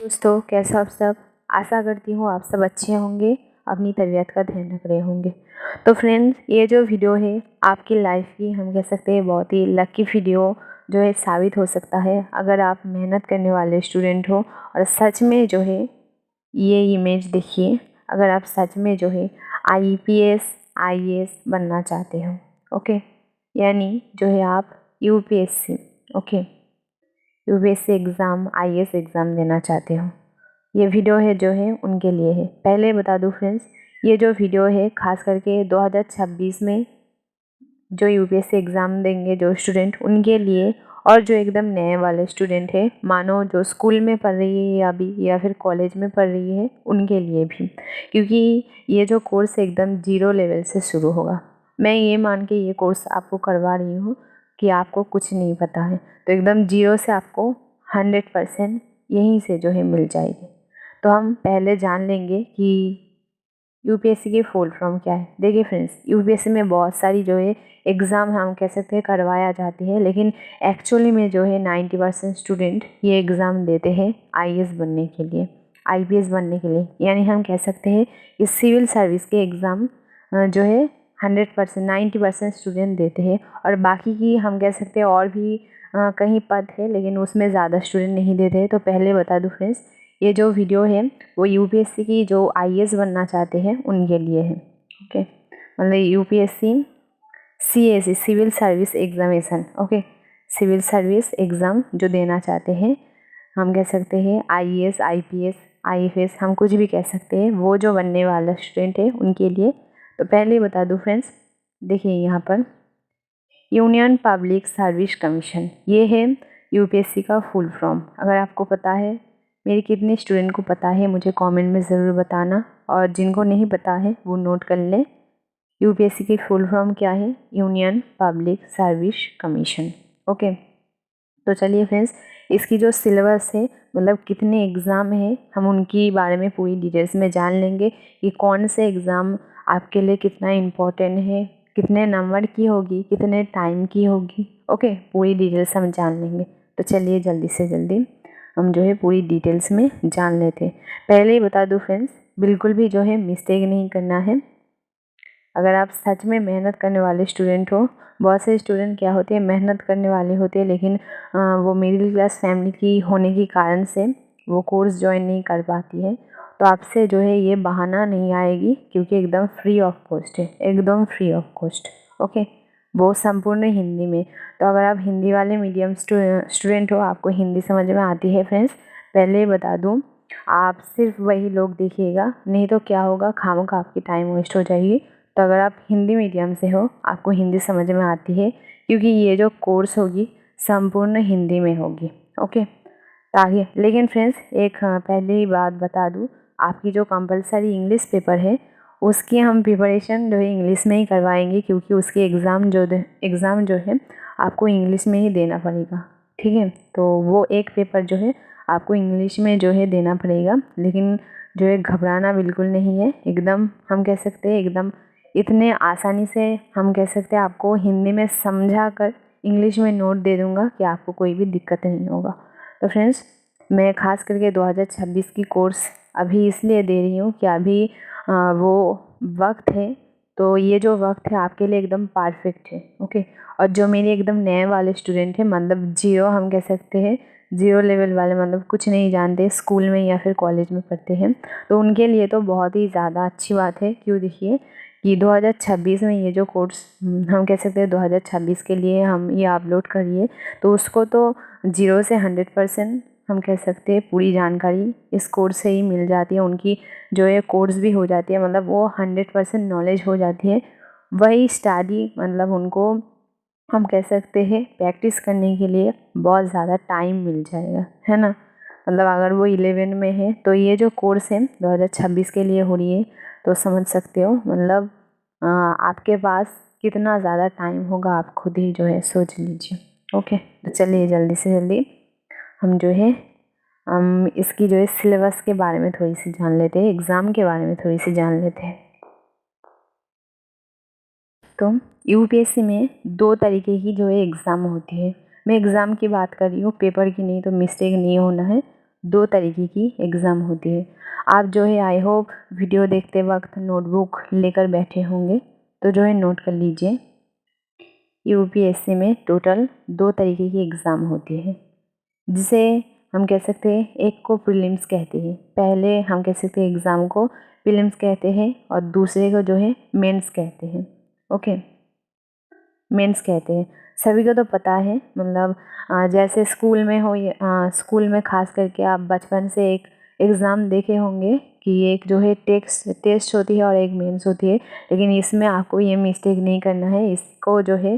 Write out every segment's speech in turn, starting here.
दोस्तों, कैसे आप सब। आशा करती हूँ आप सब अच्छे होंगे, अपनी तबीयत का ध्यान रख रहे होंगे। तो फ्रेंड्स, ये जो वीडियो है आपकी लाइफ की हम कह सकते हैं बहुत ही लकी वीडियो जो है साबित हो सकता है अगर आप मेहनत करने वाले स्टूडेंट हो और सच में जो है ये इमेज देखिए। अगर आप सच में जो है IPS IAS बनना चाहते हो, ओके, यानी जो है आप UPSC, okay, UPSC exam IAS exam देना चाहते हो, ये वीडियो है जो है उनके लिए है। पहले बता दूं फ्रेंड्स, ये जो वीडियो है खास करके 2026 में जो UPSC एग्ज़ाम देंगे जो स्टूडेंट, उनके लिए, और जो एकदम नए वाले स्टूडेंट है, मानो जो स्कूल में पढ़ रही है या अभी या फिर कॉलेज में पढ़ रही है, उनके लिए भी, क्योंकि ये जो कोर्स एकदम ज़ीरो लेवल से शुरू होगा। मैं ये मान के ये कोर्स आपको करवा रही हूँ कि आपको कुछ नहीं पता है, तो एकदम ज़ीरो से आपको 100% यहीं से जो है मिल जाएगी। तो हम पहले जान लेंगे कि UPSC की फुल फॉर्म क्या है। देखिए फ्रेंड्स, UPSC में बहुत सारी जो है एग्ज़ाम हम कह सकते हैं करवाया जाती है, लेकिन एक्चुअली में जो है 90% स्टूडेंट ये एग्ज़ाम देते हैं IAS बनने के लिए, IPS बनने के लिए। यानी हम कह सकते हैं कि सिविल सर्विस के एग्ज़ाम जो है 100% 90% स्टूडेंट देते हैं, और बाकी की हम कह सकते हैं और भी कहीं पद है, लेकिन उसमें ज़्यादा स्टूडेंट नहीं देते हैं। तो पहले बता दूँ फ्रेंड्स, ये जो वीडियो है वो UPSC की जो IAS बनना चाहते हैं उनके लिए है, ओके। मतलब UPSC CSE civil service examination, okay, civil service exam जो देना चाहते हैं, हम कह सकते हैं IAS IPS IFS, हम कुछ भी कह सकते हैं, वो जो बनने वाला स्टूडेंट है उनके लिए। तो पहले बता दूँ फ्रेंड्स, देखिए यहाँ पर यूनियन पब्लिक सर्विस कमीशन, ये है UPSC का फुल फॉर्म। अगर आपको पता है, मेरे कितने स्टूडेंट को पता है मुझे कमेंट में ज़रूर बताना, और जिनको नहीं पता है वो नोट कर लें। UPSC की फुल फॉर्म क्या है? Union public service commission, okay. तो चलिए फ्रेंड्स, इसकी जो सिलेबस है, मतलब कितने एग्ज़ाम है, हम उनकी बारे में पूरी डिटेल्स में जान लेंगे कि कौन से एग्ज़ाम आपके लिए कितना इम्पोर्टेंट है, कितने नंबर की होगी, कितने टाइम की होगी, ओके, पूरी डिटेल्स हम जान लेंगे। तो चलिए जल्दी से जल्दी हम जो है पूरी डिटेल्स में जान लेते हैं। पहले ही बता दूँ फ्रेंड्स, बिल्कुल भी जो है मिस्टेक नहीं करना है। अगर आप सच में मेहनत करने वाले स्टूडेंट हो, बहुत से स्टूडेंट क्या होते हैं, मेहनत करने वाले होते हैं, लेकिन वो मिडिल क्लास फैमिली की होने के कारण से वो कोर्स ज्वाइन नहीं कर पाती है। तो आपसे जो है ये बहाना नहीं आएगी, क्योंकि एकदम फ्री ऑफ कॉस्ट है, एकदम फ्री ऑफ कॉस्ट, ओके, वो संपूर्ण हिंदी में। तो अगर आप हिंदी वाले मीडियम स्टूडेंट हो, आपको हिंदी समझ में आती है फ्रेंड्स, पहले बता दूँ, आप सिर्फ वही लोग देखिएगा, नहीं तो क्या होगा, खामखा आपकी टाइम वेस्ट हो जाएगी। तो अगर आप हिंदी मीडियम से हो, आपको हिंदी समझ में आती है, क्योंकि ये जो कोर्स होगी संपूर्ण हिंदी में होगी, ओके। ताकि, लेकिन फ्रेंड्स एक पहले ही बात बता दूँ, आपकी जो कंपलसरी इंग्लिश पेपर है उसकी हम प्रिपरेशन जो है इंग्लिश में ही करवाएंगे, क्योंकि उसकी एग्ज़ाम जो है आपको इंग्लिश में ही देना पड़ेगा, ठीक है। तो वो एक पेपर जो है आपको इंग्लिश में जो है देना पड़ेगा, लेकिन जो है घबराना बिल्कुल नहीं है। एकदम हम कह सकते हैं एकदम इतने आसानी से हम कह सकते हैं आपको हिंदी में समझा कर इंग्लिश में नोट दे दूँगा कि आपको कोई भी दिक्कत नहीं होगा। तो फ्रेंड्स, मैं ख़ास करके 2026 की कोर्स अभी इसलिए दे रही हूँ कि अभी वो वक्त है, तो ये जो वक्त है आपके लिए एकदम परफेक्ट है, ओके। और जो मेरे एकदम नए वाले स्टूडेंट हैं, मतलब जीरो हम कह सकते हैं, ज़ीरो लेवल वाले, मतलब कुछ नहीं जानते, स्कूल में या फिर कॉलेज में पढ़ते हैं, तो उनके लिए तो बहुत ही ज़्यादा अच्छी बात है। क्यों? देखिए कि 2026 में ये जो कोर्स हम कह सकते हैं 2026 के लिए हम ये अपलोड करिए, तो उसको तो 0 से 100% हम कह सकते हैं पूरी जानकारी इस कोर्स से ही मिल जाती है। उनकी जो है कोर्स भी हो जाती है, मतलब वो 100% नॉलेज हो जाती है। वही स्टडी मतलब उनको हम कह सकते हैं प्रैक्टिस करने के लिए बहुत ज़्यादा टाइम मिल जाएगा, है ना। मतलब अगर वो 11 में है, तो ये जो कोर्स है 2026 के लिए हो रही है, तो समझ सकते हो मतलब आपके पास कितना ज़्यादा टाइम होगा, आप खुद ही जो है सोच लीजिए, ओके। तो चलिए जल्दी से जल्दी हम जो है हम इसकी जो है सिलेबस के बारे में थोड़ी सी जान लेते हैं, एग्ज़ाम के बारे में थोड़ी सी जान लेते हैं। तो UPSC में 2 तरीके की जो है एग्ज़ाम होती है। मैं एग्ज़ाम की बात कर रही हूँ, पेपर की नहीं, तो मिस्टेक नहीं होना है। 2 तरीके की एग्ज़ाम होती है। आप जो है आई होप वीडियो देखते वक्त नोटबुक लेकर बैठे होंगे, तो जो है नोट कर लीजिए। यूपीएससी में टोटल 2 तरीके की एग्ज़ाम होती है, जिसे हम कह सकते हैं, एक को प्रीलिम्स कहते हैं। पहले हम कह सकते हैं एग्ज़ाम को प्रीलिम्स कहते हैं और दूसरे को जो है मेंस कहते हैं। ओके, मेंस कहते हैं। सभी को तो पता है, मतलब जैसे स्कूल में हो स्कूल में ख़ास करके आप बचपन से एक एग्ज़ाम देखे होंगे कि एक जो है टेस्ट होती है और एक मेंस होती है। लेकिन इसमें आपको ये मिस्टेक नहीं करना है, इसको जो है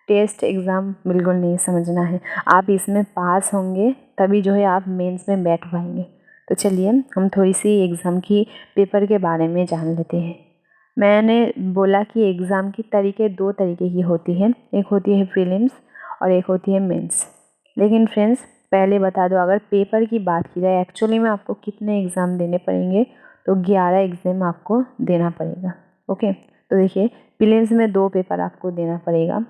टेस्ट एग्ज़ाम बिल्कुल नहीं समझना है। आप इसमें पास होंगे तभी जो है आप मेंस में बैठ पाएंगे। तो चलिए हम थोड़ी सी एग्ज़ाम की पेपर के बारे में जान लेते हैं। मैंने बोला कि एग्ज़ाम की 2 तरीके की होती है, एक होती है प्रीलिम्स और एक होती है मेंस। लेकिन फ्रेंड्स पहले बता दो, अगर पेपर की बात की जाए एक्चुअली में आपको कितने एग्ज़ाम देने पड़ेंगे, तो 11 एग्ज़ाम आपको देना पड़ेगा। ओके, तो देखिए प्रीलिम्स में 2 पेपर आपको देना पड़ेगा,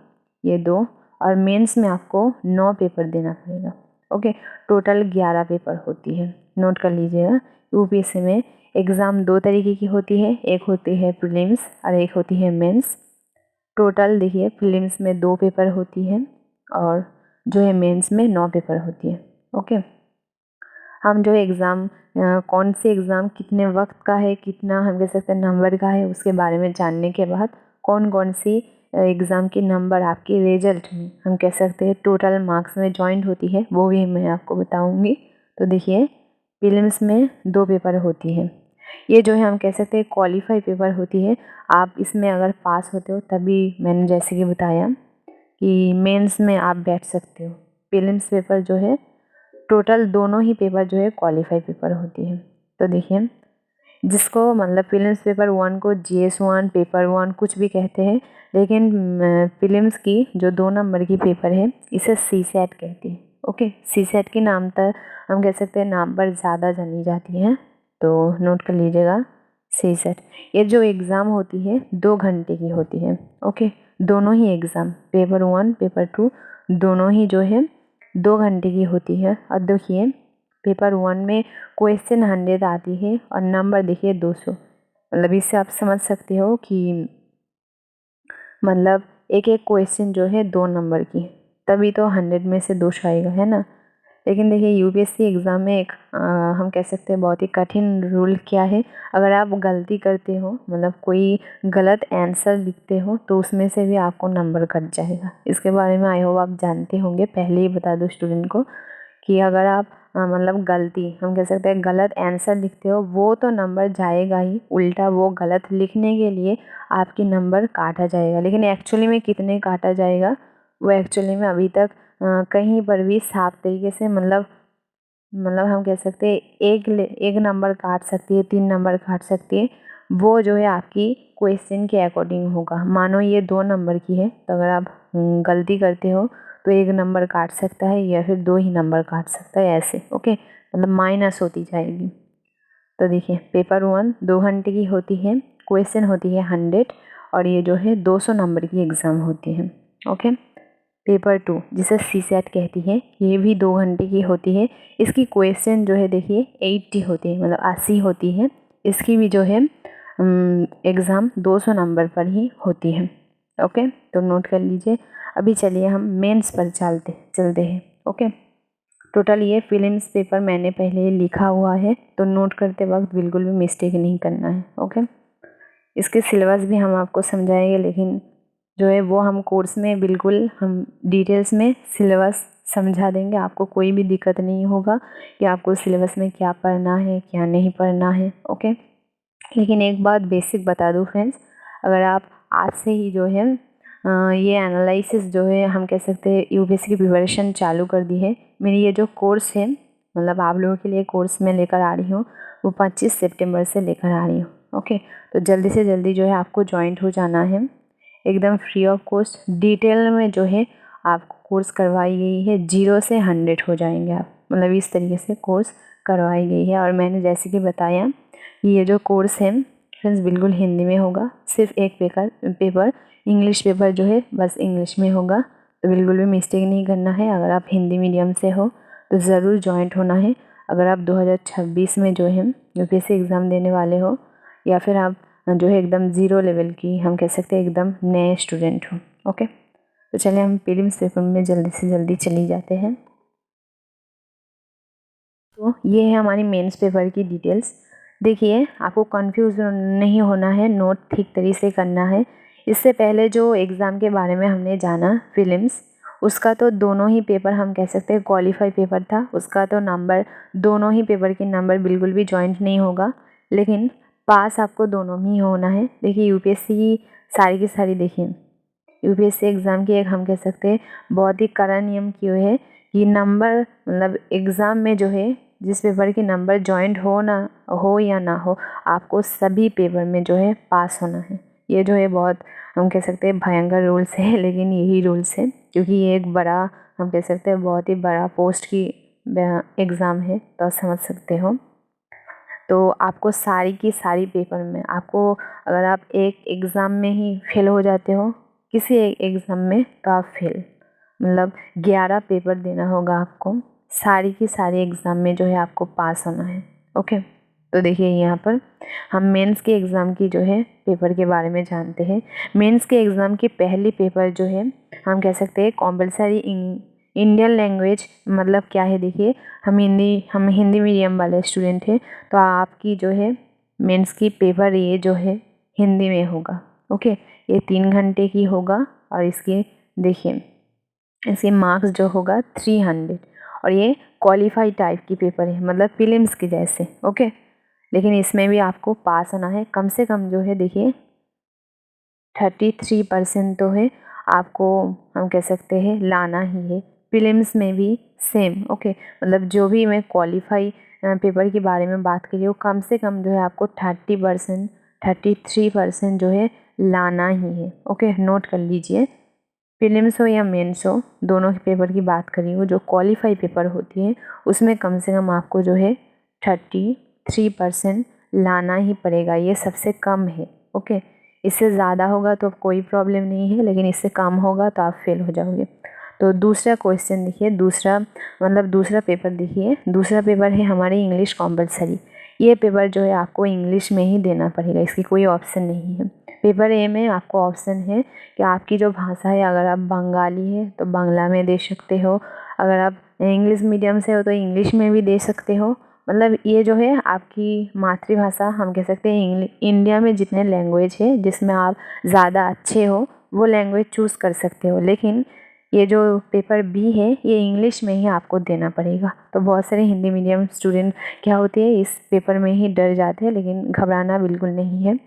ये 2, और मेंस में आपको 9 पेपर देना पड़ेगा। ओके, टोटल 11 पेपर होती है, नोट कर लीजिएगा। यूपीएससी में एग्ज़ाम 2 तरीके की होती है, एक होती है प्रीलिम्स और एक होती है मेंस। टोटल देखिए प्रीलिम्स में 2 पेपर होती है और जो है मेंस में 9 पेपर होती है। ओके, हम जो एग्ज़ाम कौन से एग्ज़ाम कितने वक्त का है, कितना हम कह सकते हैं नंबर का है, उसके बारे में जानने के बाद कौन कौन सी एग्ज़ाम की नंबर आपके रिजल्ट में हम कह सकते हैं टोटल मार्क्स में जॉइंट होती है, वो भी मैं आपको बताऊंगी। तो देखिए प्रीलिम्स में 2 पेपर होती है, ये जो है हम कह सकते हैं क्वालिफाई पेपर होती है। आप इसमें अगर पास होते हो तभी, मैंने जैसे कि बताया कि मेंस में आप बैठ सकते हो। प्रीलिम्स पेपर जो है टोटल दोनों ही पेपर जो है क्वालिफाई पेपर होती है। तो देखिए जिसको मतलब प्रीलिम्स पेपर 1 को GS1 पेपर 1 कुछ भी कहते हैं, लेकिन प्रीलिम्स की जो 2 नंबर की पेपर है इसे CSAT कहती है। ओके, CSAT की नाम तक हम कह सकते हैं नाम पर ज़्यादा जानी जाती है, तो नोट कर लीजिएगा CSAT। ये जो एग्ज़ाम होती है 2 घंटे की होती है। ओके, दोनों ही एग्ज़ाम पेपर 1 पेपर 2 दोनों ही जो है 2 घंटे की होती है। और देखिए पेपर 1 में क्वेश्चन 100 आती है और नंबर देखिए 200। मतलब इससे आप समझ सकते हो कि मतलब एक एक क्वेश्चन जो है 2 नंबर की, तभी तो 100 में से 200 आएगा, है ना। लेकिन देखिए यूपीएससी एग्ज़ाम में एक हम कह सकते हैं बहुत ही कठिन रूल क्या है, अगर आप गलती करते हो, मतलब कोई गलत आंसर लिखते हो, तो उसमें से भी आपको नंबर कट जाएगा। इसके बारे में आई होप आप जानते होंगे, पहले ही बता दो स्टूडेंट को कि अगर आप मतलब गलती हम कह सकते हैं गलत आंसर लिखते हो, वो तो नंबर जाएगा ही, उल्टा वो गलत लिखने के लिए आपकी नंबर काटा जाएगा। लेकिन एक्चुअली में कितने काटा जाएगा, वो एक्चुअली में अभी तक कहीं पर भी साफ तरीके से मतलब हम कह सकते हैं एक नंबर काट सकती है, 3 नंबर काट सकती है, वो जो है आपकी क्वेश्चन के अकॉर्डिंग होगा। मानो ये 2 नंबर की है, तो अगर आप गलती करते हो तो 1 नंबर काट सकता है या फिर 2 ही नंबर काट सकता है, ऐसे। ओके, मतलब माइनस होती जाएगी। तो देखिए पेपर 1 2 घंटे की होती है, क्वेश्चन होती है 100 और ये जो है 200 नंबर की एग्ज़ाम होती है। ओके, पेपर 2 जिसे CSAT कहती है, ये भी 2 घंटे की होती है। इसकी क्वेश्चन जो है देखिए 80 होती है, मतलब 80 होती है। इसकी भी जो है एग्ज़ाम 200 नंबर पर ही होती है। ओके, तो नोट कर लीजिए। अभी चलिए हम मेंस पर चलते हैं। ओके, टोटल ये प्रीलिम्स पेपर मैंने पहले लिखा हुआ है, तो नोट करते वक्त बिल्कुल भी मिस्टेक नहीं करना है। ओके, इसके सिलेबस भी हम आपको समझाएंगे, लेकिन जो है वो हम कोर्स में बिल्कुल हम डिटेल्स में सिलेबस समझा देंगे, आपको कोई भी दिक्कत नहीं होगा कि आपको सिलेबस में क्या पढ़ना है क्या नहीं पढ़ना है। ओके, लेकिन एक बात बेसिक बता दूं फ्रेंड्स, अगर आप आज से ही जो है ये एनालिसिस जो है हम कह सकते हैं यूपीएससी की प्रिपरेशन चालू कर दी है। मेरी ये जो कोर्स है, मतलब आप लोगों के लिए कोर्स में लेकर आ रही हूँ, वो 25 सितंबर से लेकर आ रही हूँ। ओके, तो जल्दी से जल्दी जो है आपको ज्वाइंट हो जाना है, एकदम फ्री ऑफ कॉस्ट डिटेल में जो है आपको कोर्स करवाई गई है। 0 से 100 हो जाएंगे आप, मतलब इस तरीके से कोर्स करवाई गई है। और मैंने जैसे कि बताया ये जो कोर्स है फ्रेंड्स बिल्कुल हिंदी में होगा, सिर्फ एक पेपर इंग्लिश पेपर जो है बस इंग्लिश में होगा, तो बिल्कुल भी मिस्टेक नहीं करना है। अगर आप हिंदी मीडियम से हो तो ज़रूर ज्वाइंट होना है। अगर आप 2026 में जो है यूपीएससी एग्ज़ाम देने वाले हो, या फिर आप जो है एकदम ज़ीरो लेवल की, हम कह सकते हैं एकदम नए स्टूडेंट हो। ओके, तो चलिए हम प्रीलिम्स पेपर में जल्दी से जल्दी चली जाते हैं। तो ये है हमारी मेंस पेपर की डिटेल्स। देखिए, आपको कंफ्यूज नहीं होना है, नोट ठीक तरीके से करना है। इससे पहले जो एग्ज़ाम के बारे में हमने जाना प्रीलिम्स, उसका तो दोनों ही पेपर हम कह सकते हैं क्वालिफाई पेपर था। उसका तो नंबर, दोनों ही पेपर के नंबर बिल्कुल भी जॉइंट नहीं होगा, लेकिन पास आपको दोनों में ही होना है। देखिए, यूपीएससी की सारी देखिए, यूपीएससी एग्ज़ाम की एक हम कह सकते हैं बहुत ही कड़ा नियम क्यों है कि नंबर, मतलब एग्ज़ाम में जो है जिस पेपर के नंबर जॉइंट हो ना हो या ना हो, आपको सभी पेपर में जो है पास होना है। ये जो है बहुत हम कह सकते हैं भयंकर रूल्स है, लेकिन यही रूल्स है क्योंकि ये एक बड़ा, हम कह सकते हैं बहुत ही बड़ा पोस्ट की एग्ज़ाम है, तो आप समझ सकते हो। तो आपको सारी की सारी पेपर में, आपको अगर आप एक एग्ज़ाम में ही फेल हो जाते हो, किसी एक एग्ज़ाम में, तो आप फेल, मतलब 11 पेपर देना होगा आपको। सारी की सारी एग्ज़ाम में जो है आपको पास होना है। ओके, तो देखिए यहाँ पर हम मेंस के एग्ज़ाम की जो है पेपर के बारे में जानते हैं। मेंस के एग्ज़ाम की पहली पेपर जो है हम कह सकते हैं कंपलसरी इंडियन लैंग्वेज, मतलब क्या है, देखिए हम हिंदी मीडियम वाले स्टूडेंट हैं, तो आपकी जो है मेंस की पेपर ये जो है हिंदी में होगा। ओके, ये 3 घंटे की होगा और इसके देखिए इसके मार्क्स जो होगा 300, और ये क्वालिफाई टाइप की पेपर है, मतलब प्रीलिम्स के जैसे। ओके, लेकिन इसमें भी आपको पास होना है, कम से कम जो है देखिए 33% तो है आपको, हम कह सकते हैं लाना ही है। प्रीलिम्स में भी सेम। ओके, मतलब जो भी मैं क्वालिफाई पेपर के बारे में बात कर रही हूँ, कम से कम जो है आपको 33% जो है लाना ही है। ओके, नोट कर लीजिए, प्रीलिम्स हो या मेंस हो, दोनों के पेपर की बात कर रही हूँ। जो क्वालिफाई पेपर होती है उसमें कम से कम आपको जो है 33% लाना ही पड़ेगा, ये सबसे कम है। ओके, इससे ज़्यादा होगा तो कोई प्रॉब्लम नहीं है, लेकिन इससे कम होगा तो आप फेल हो जाओगे। तो दूसरा क्वेश्चन देखिए, दूसरा पेपर देखिए, दूसरा पेपर है हमारे इंग्लिश कंपलसरी। ये पेपर जो है आपको इंग्लिश में ही देना पड़ेगा, इसकी कोई ऑप्शन नहीं है। पेपर ए में आपको ऑप्शन है कि आपकी जो भाषा है, अगर आप बंगाली है तो बांग्ला में दे सकते हो, अगर आप इंग्लिश मीडियम से हो तो इंग्लिश में भी दे सकते हो। मतलब ये जो है आपकी मातृभाषा, हम कह सकते हैं इंडिया में जितने लैंग्वेज है जिसमें आप ज़्यादा अच्छे हो वो लैंग्वेज चूज़ कर सकते हो, लेकिन ये जो पेपर बी है ये इंग्लिश में ही आपको देना पड़ेगा। तो बहुत सारे हिंदी मीडियम स्टूडेंट क्या होते हैं, इस पेपर में ही डर जाते हैं, लेकिन घबराना बिल्कुल नहीं है।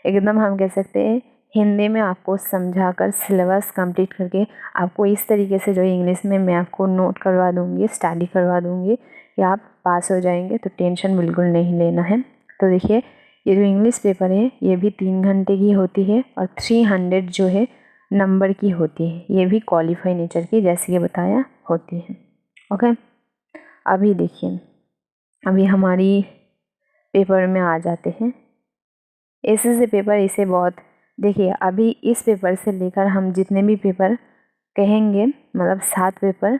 एकदम हम कह सकते हैं हिंदी में आपको समझा कर सिलेबस कंप्लीट करके आपको इस तरीके से जो इंग्लिश में मैं आपको नोट करवा दूँगी, स्टडी करवा दूँगी कि आप पास हो जाएंगे, तो टेंशन बिल्कुल नहीं लेना है। तो देखिए, ये जो इंग्लिश पेपर है ये भी 3 घंटे की होती है और 300 जो है नंबर की होती है। ये भी क्वालिफाई नेचर की, जैसे कि बताया, होती है। ओके, अभी देखिए, अभी हमारी पेपर में आ जाते हैं ऐसे पेपर। इसे बहुत देखिए, अभी इस पेपर से लेकर हम जितने भी पेपर कहेंगे, मतलब 7 पेपर,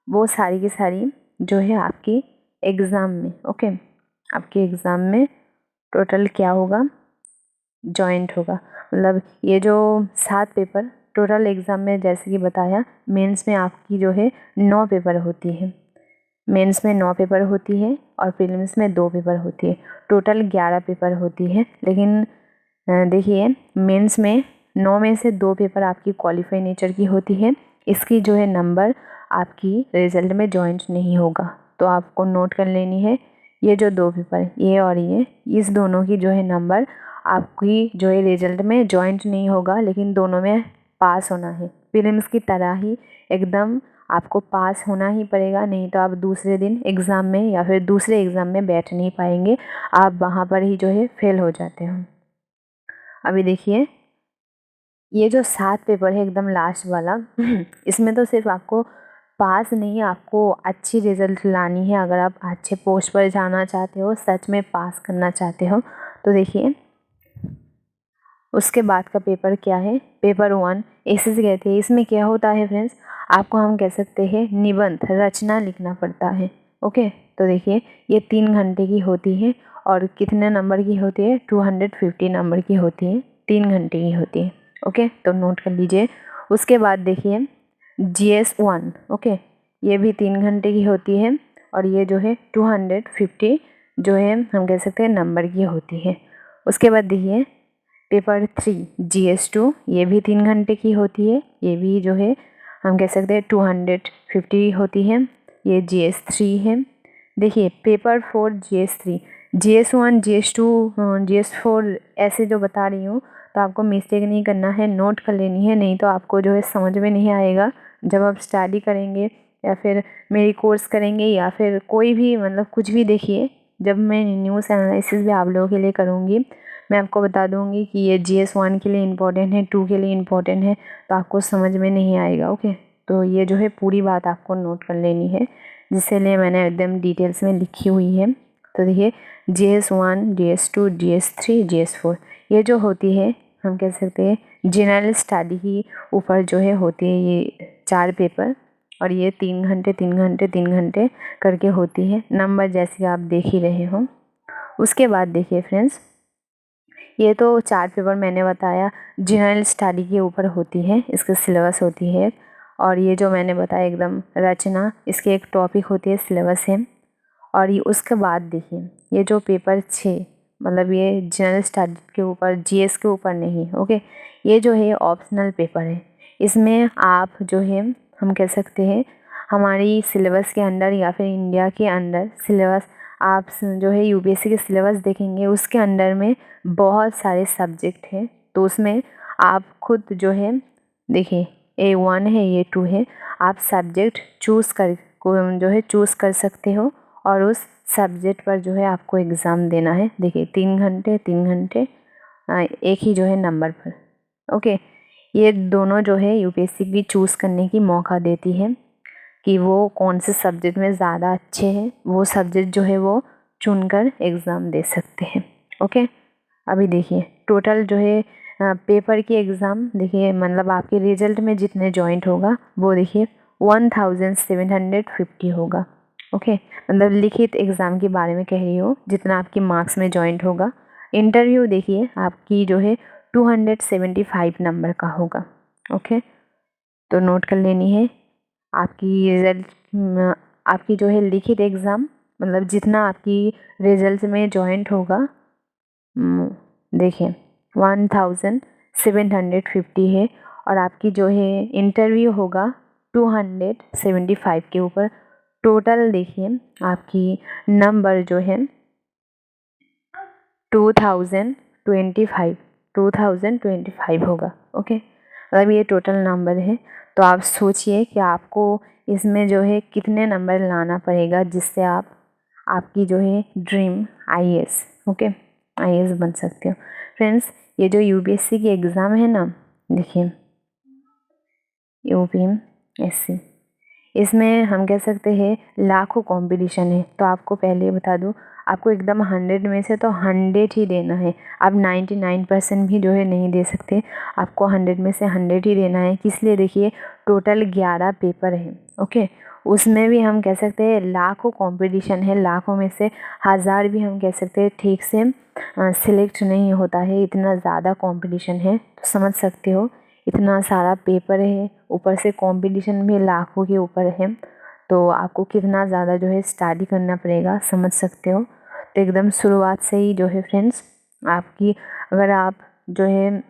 वो सारी की सारी जो है आपकी एग्ज़ाम में, ओके, आपके एग्ज़ाम में टोटल क्या होगा, जॉइंट होगा। मतलब ये जो 7 पेपर टोटल एग्ज़ाम में, जैसे कि बताया, मेंस में आपकी जो है 9 पेपर होती है, मेंस में 9 पेपर होती है और प्रीलिम्स में 2 पेपर होती है, टोटल 11 पेपर होती है। लेकिन देखिए, मेंस में 9 में से 2 पेपर आपकी क्वालिफाई नेचर की होती है, इसकी जो है नंबर आपकी रिज़ल्ट में जॉइंट नहीं होगा, तो आपको नोट कर लेनी है। ये जो 2 पेपर, ये और ये, इस दोनों की जो है नंबर आपकी जो है रिज़ल्ट में जॉइंट नहीं होगा, लेकिन दोनों में पास होना है। प्रीलिम्स की तरह ही एकदम आपको पास होना ही पड़ेगा, नहीं तो आप दूसरे दिन एग्ज़ाम में या फिर दूसरे एग्ज़ाम में बैठ नहीं पाएंगे, आप वहाँ पर ही जो है फेल हो जाते हो। अभी देखिए, ये जो 7 पेपर है एकदम लास्ट वाला इसमें तो सिर्फ आपको पास नहीं, आपको अच्छी रिज़ल्ट लानी है। अगर आप अच्छे पोस्ट पर जाना चाहते हो, सच में पास करना चाहते हो, तो देखिए उसके बाद का पेपर क्या है, पेपर 1 ऐसे से कहते हैं। इसमें क्या होता है फ्रेंड्स, आपको हम कह सकते हैं निबंध, रचना लिखना पड़ता है। ओके, तो देखिए ये 3 घंटे की होती है और कितने नंबर की होती है, 250 नंबर की होती है, 3 घंटे की होती है। ओके, तो नोट कर लीजिए। उसके बाद देखिए GS1, ओके, ये भी 3 घंटे की होती है और ये जो है 250 जो है हम कह सकते हैं नंबर की होती है। उसके बाद देखिए पेपर 3 GS2, ये भी 3 घंटे की होती है, ये भी जो है हम कह सकते हैं 250 होती है। ये GS3 है। देखिए paper 4 GS3, GS1, GS2, GS4 ऐसे जो बता रही हूँ, तो आपको मिस्टेक नहीं करना है, नोट कर लेनी है, नहीं तो आपको जो है समझ में नहीं आएगा जब आप स्टडी करेंगे या फिर मेरी कोर्स करेंगे या फिर कोई भी मतलब कुछ भी। देखिए जब मैं न्यूज़ एनालिसिस भी आप लोगों के लिए करूँगी, मैं आपको बता दूँगी कि ये GS1 के लिए इम्पोर्टेंट है, 2 के लिए इम्पोर्टेंट है, तो आपको समझ में नहीं आएगा। ओके, तो ये जो है पूरी बात आपको नोट कर लेनी है, जिससे लिए मैंने एकदम डिटेल्स में लिखी हुई है। तो देखिए GS1, GS2, GS3, GS4 ये जो होती है हम कह सकते हैं जनरल स्टडी की ऊपर जो है होती है ये 4 पेपर, और ये 3 घंटे 3 घंटे 3 घंटे करके होती है, नंबर जैसे आप देख ही रहे हो। उसके बाद देखिए फ्रेंड्स, ये तो 4 पेपर मैंने बताया जनरल स्टडी के ऊपर होती है, इसका सिलेबस होती है, और ये जो मैंने बताया एकदम रचना, इसकी एक टॉपिक होती है, सिलेबस है। और ये उसके बाद देखिए ये जो पेपर 6 मतलब ये जनरल स्टडी के ऊपर, GS के ऊपर नहीं, ओके, ये जो है ऑप्शनल पेपर है। इसमें आप जो है हम कह सकते हैं हमारी सिलेबस के अंडर या फिर इंडिया के अंडर सिलेबस, आप जो है UPSC के सिलेबस देखेंगे, उसके अंडर में बहुत सारे सब्जेक्ट हैं, तो उसमें आप खुद जो है देखिए A1 है, A2 है, आप सब्जेक्ट जो है चूज़ कर सकते हो और उस सब्जेक्ट पर जो है आपको एग्ज़ाम देना है। देखिए 3 घंटे 3 घंटे एक ही जो है नंबर पर। ओके, ये दोनों जो है UPSC भी चूज़ करने की मौका देती है कि वो कौन से सब्जेक्ट में ज़्यादा अच्छे हैं, वो सब्जेक्ट जो है वो चुनकर एग्ज़ाम दे सकते हैं। ओके, अभी देखिए टोटल जो है पेपर की एग्ज़ाम, देखिए मतलब आपके रिजल्ट में जितने जॉइंट होगा वो देखिए 1750 होगा। ओके, मतलब लिखित एग्ज़ाम के बारे में कह रही हूँ, जितना आपके मार्क्स में जॉइंट होगा। इंटरव्यू देखिए आपकी जो है 275 नंबर का होगा। ओके, तो नोट कर लेनी है आपकी रिजल्ट, आपकी जो है लिखित एग्ज़ाम, मतलब जितना आपकी रिजल्ट में जॉइंट होगा, देखिए 1750 है, और आपकी जो है इंटरव्यू होगा 275 के ऊपर। टोटल देखिए आपकी नंबर जो है 2025 होगा। ओके, मतलब ये टोटल नंबर है, तो आप सोचिए कि आपको इसमें जो है कितने नंबर लाना पड़ेगा जिससे आप आपकी जो है ड्रीम IAS, ओके, IAS बन सकते हो। फ्रेंड्स, ये जो UPSC की एग्ज़ाम है ना, देखिए UPSC, इसमें हम कह सकते हैं लाखों कंपटीशन है, तो आपको पहले बता दूं, आपको एकदम 100 में से तो 100 ही देना है। आप 99% भी जो है नहीं दे सकते, आपको 100 में से 100 ही देना है। किस लिए? देखिए टोटल 11 पेपर है, ओके, उसमें भी हम कह सकते हैं लाखों कंपटीशन है, लाखों में से 1000 भी हम कह सकते हैं ठीक से सिलेक्ट नहीं होता है, इतना ज़्यादा कंपटीशन है। तो समझ सकते हो इतना सारा पेपर है, ऊपर से कंपटीशन भी लाखों के ऊपर है, तो आपको कितना ज़्यादा जो है स्टडी करना पड़ेगा, समझ सकते हो। तो एकदम शुरुआत से ही जो है फ्रेंड्स आपकी, अगर आप जो है,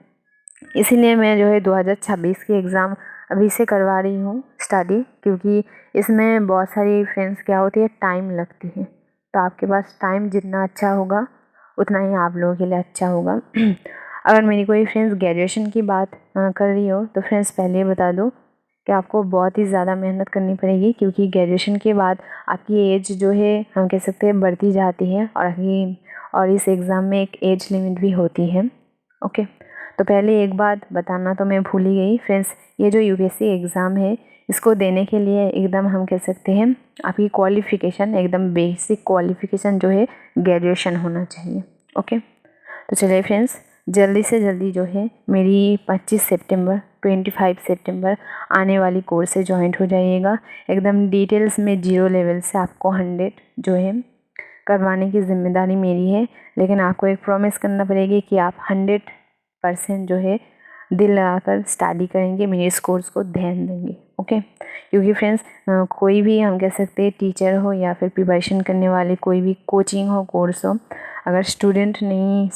इसीलिए मैं जो है 2026 की एग्ज़ाम अभी से करवा रही हूँ स्टडी, क्योंकि इसमें बहुत सारी फ्रेंड्स क्या होती है, टाइम लगती है, तो आपके पास टाइम जितना अच्छा होगा उतना ही आप लोगों के लिए अच्छा होगा। अगर मेरी कोई फ्रेंड्स ग्रेजुएशन की बात कर रही हो, तो फ्रेंड्स पहले ही बता दो कि आपको बहुत ही ज़्यादा मेहनत करनी पड़ेगी, क्योंकि ग्रेजुएशन के बाद आपकी एज जो है हम कह सकते हैं बढ़ती जाती है, और इस एग्ज़ाम में एक एज लिमिट भी होती है। ओके, तो पहले एक बात बताना तो मैं भूल ही गई फ्रेंड्स, ये जो UPSC एग्ज़ाम है, इसको देने के लिए एकदम हम कह सकते हैं आपकी क्वालिफ़िकेशन, एकदम बेसिक क्वालिफ़िकेशन जो है ग्रेजुएशन होना चाहिए। ओके, तो चलिए फ्रेंड्स, जल्दी से जल्दी जो है मेरी 25 सितंबर 25 सितंबर आने वाली कोर्स से जॉइंट हो जाइएगा। एकदम डिटेल्स में 0 लेवल से आपको 100 जो है करवाने की ज़िम्मेदारी मेरी है, लेकिन आपको एक प्रॉमिस करना पड़ेगी कि आप 100% जो है दिल लगाकर स्टडी करेंगे, मेरे इस कोर्स को ध्यान देंगे। ओके, क्योंकि फ्रेंड्स कोई भी हम कह सकते हैं टीचर हो या फिर प्रिपरेशन करने वाले कोई भी कोचिंग हो, कोर्स हो, अगर स्टूडेंट नहीं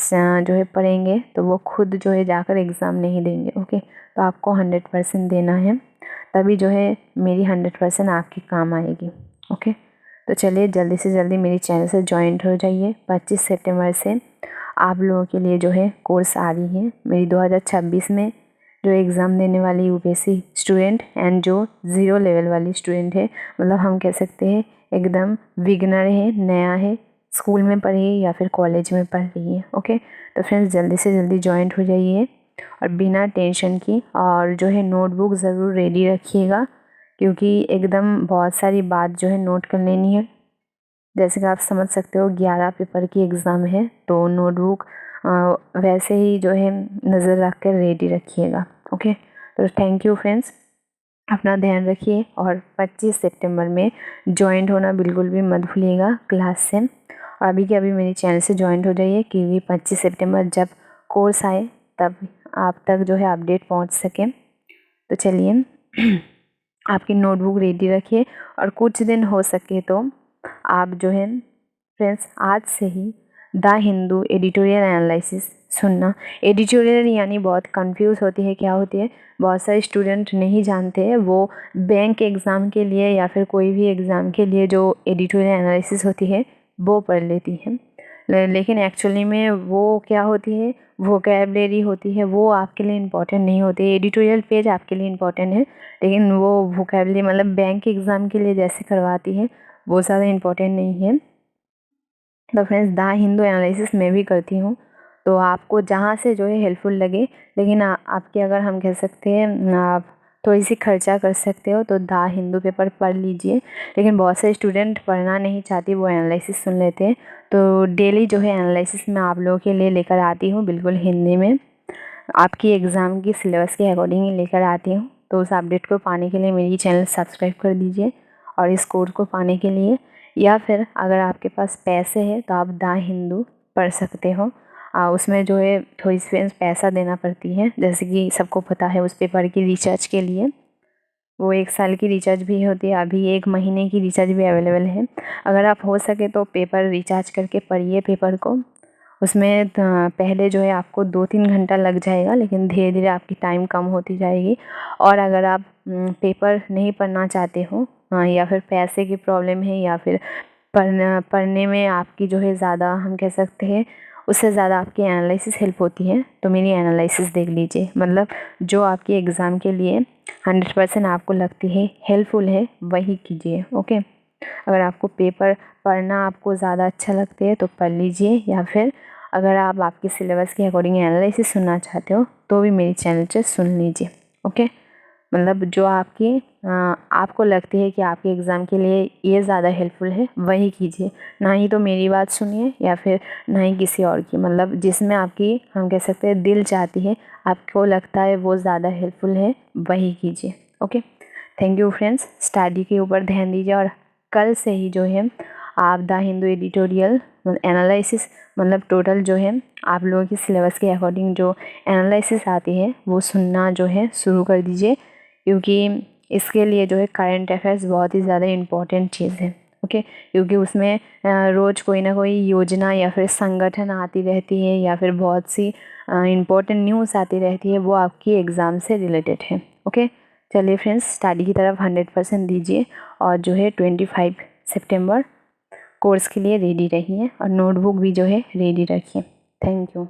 जो है पढ़ेंगे तो वो खुद जो है जाकर एग्ज़ाम नहीं देंगे। ओके, तो आपको 100% देना है, तभी जो है मेरी 100% आपके काम आएगी। ओके, तो चलिए जल्दी से जल्दी मेरी चैनल से जॉइंट हो जाइए। 25 सितंबर से आप लोगों के लिए जो है कोर्स आ रही है मेरी 2026 में जो एग्ज़ाम देने वाली यूपीएससी स्टूडेंट एंड जो 0 लेवल वाली स्टूडेंट है, मतलब हम कह सकते हैं एकदम बिगनर है, नया है, स्कूल में पढ़ी है या फिर कॉलेज में पढ़ रही है। ओके, तो फ्रेंड्स जल्दी से जल्दी जॉइंट हो जाइए और बिना टेंशन की, और जो है नोटबुक ज़रूर रेडी रखिएगा, क्योंकि एकदम बहुत सारी बात जो है नोट कर लेनी है। जैसे कि आप समझ सकते हो 11 पेपर की एग्ज़ाम है, तो नोटबुक वैसे ही जो है नज़र रख कर रेडी रखिएगा। ओके, तो थैंक यू फ्रेंड्स, अपना ध्यान रखिए और 25 सितंबर में जॉइंट होना बिल्कुल भी मत भूलिएगा क्लास से, और अभी के अभी मेरे चैनल से जॉइंट हो जाइए, क्योंकि 25 सितंबर जब कोर्स आए तब आप तक जो है अपडेट पहुंच सके। तो चलिए आपकी नोटबुक रेडी रखिए, और कुछ दिन हो सके तो आप जो है फ्रेंड्स आज से ही द हिंदू एडिटोरियल एनालिसिस सुनना। एडिटोरियल यानी बहुत कंफ्यूज होती है, क्या होती है, बहुत सारे स्टूडेंट नहीं जानते हैं, वो बैंक एग्ज़ाम के लिए या फिर कोई भी एग्ज़ाम के लिए जो एडिटोरियल एनालिसिस होती है वो पढ़ लेती है, लेकिन एक्चुअली में वो क्या होती है, वोकैबलरी होती है, वो आपके लिए इम्पॉर्टेंट नहीं होती है। एडिटोरियल पेज आपके लिए इम्पॉर्टेंट है, लेकिन वो वोकैबलरी मतलब बैंक एग्ज़ाम के लिए जैसे करवाती है वो ज़्यादा इम्पॉर्टेंट नहीं है। तो फ्रेंड्स द हिंदू एनालिसिस मैं भी करती हूँ, तो आपको जहाँ से जो है हेल्पफुल लगे, लेकिन आपके अगर हम कह सकते हैं आप थोड़ी सी खर्चा कर सकते हो तो द हिंदू पेपर पढ़ लीजिए, लेकिन बहुत सारे स्टूडेंट पढ़ना नहीं चाहती, वो एनालिसिस सुन लेते हैं। तो डेली जो है एनालिसिस मैं आप लोगों के लिए लेकर आती हूँ, बिल्कुल हिंदी में, आपकी एग्ज़ाम की सिलेबस के अकॉर्डिंग ही लेकर आती हूँ। तो उस अपडेट को पाने के लिए मेरी चैनल सब्सक्राइब कर दीजिए, और इस कोर्स को पाने के लिए, या फिर अगर आपके पास पैसे हैं तो आप द हिंदू पढ़ सकते हो। उसमें जो है थोड़ी सी पैसा देना पड़ती है, जैसे कि सबको पता है उस पेपर की रिचार्ज के लिए, वो 1 साल की रिचार्ज भी होती है, अभी 1 महीने की रिचार्ज भी अवेलेबल है। अगर आप हो सके तो पेपर रिचार्ज करके पढ़िए पेपर को, उसमें पहले जो है आपको 2-3 घंटा लग जाएगा, लेकिन धीरे धीरे आपकी टाइम कम होती जाएगी। और अगर आप पेपर नहीं पढ़ना चाहते हो, या फिर पैसे की प्रॉब्लम है, या फिर पढ़ने में आपकी जो है ज़्यादा हम कह सकते हैं उससे ज़्यादा आपकी एनालिसिस हेल्प होती है, तो मेरी एनालिसिस देख लीजिए, मतलब जो आपकी एग्ज़ाम के लिए 100% आपको लगती है हेल्पफुल है वही कीजिए। ओके, अगर आपको पेपर पढ़ना आपको ज़्यादा अच्छा लगता है तो पढ़ लीजिए, या फिर अगर आप आपके सिलेबस के अकॉर्डिंग एनालिसिस सुनना चाहते हो तो भी मेरी चैनल से सुन लीजिए। ओके, मतलब जो आपको लगती है कि आपके एग्ज़ाम के लिए ये ज़्यादा हेल्पफुल है वही कीजिए, ना ही तो मेरी बात सुनिए या फिर ना ही किसी और की, मतलब जिसमें आपकी हम कह सकते हैं दिल चाहती है, आपको लगता है वो ज़्यादा हेल्पफुल है वही कीजिए। Okay, thank you friends, study के ऊपर ध्यान दीजिए, और कल से ही जो है आप द हिंदू एडिटोरियल एनालिसिस मतलब टोटल जो है आप लोगों की सिलेबस के अकॉर्डिंग जो एनालिसिस आती है वो सुनना जो है शुरू कर दीजिए, क्योंकि इसके लिए जो है करंट अफेयर्स बहुत ही ज़्यादा इम्पॉर्टेंट चीज़ है। ओके, क्योंकि उसमें रोज़ कोई ना कोई योजना या फिर संगठन आती रहती है, या फिर बहुत सी इम्पोर्टेंट न्यूज़ आती रहती है, वो आपकी एग्ज़ाम से रिलेटेड है। ओके, चलिए फ्रेंड्स, स्टडी की तरफ 100% दीजिए, और जो है 25 सितंबर कोर्स के लिए रेडी रहिए, और नोटबुक भी जो है रेडी रखिए। Thank you.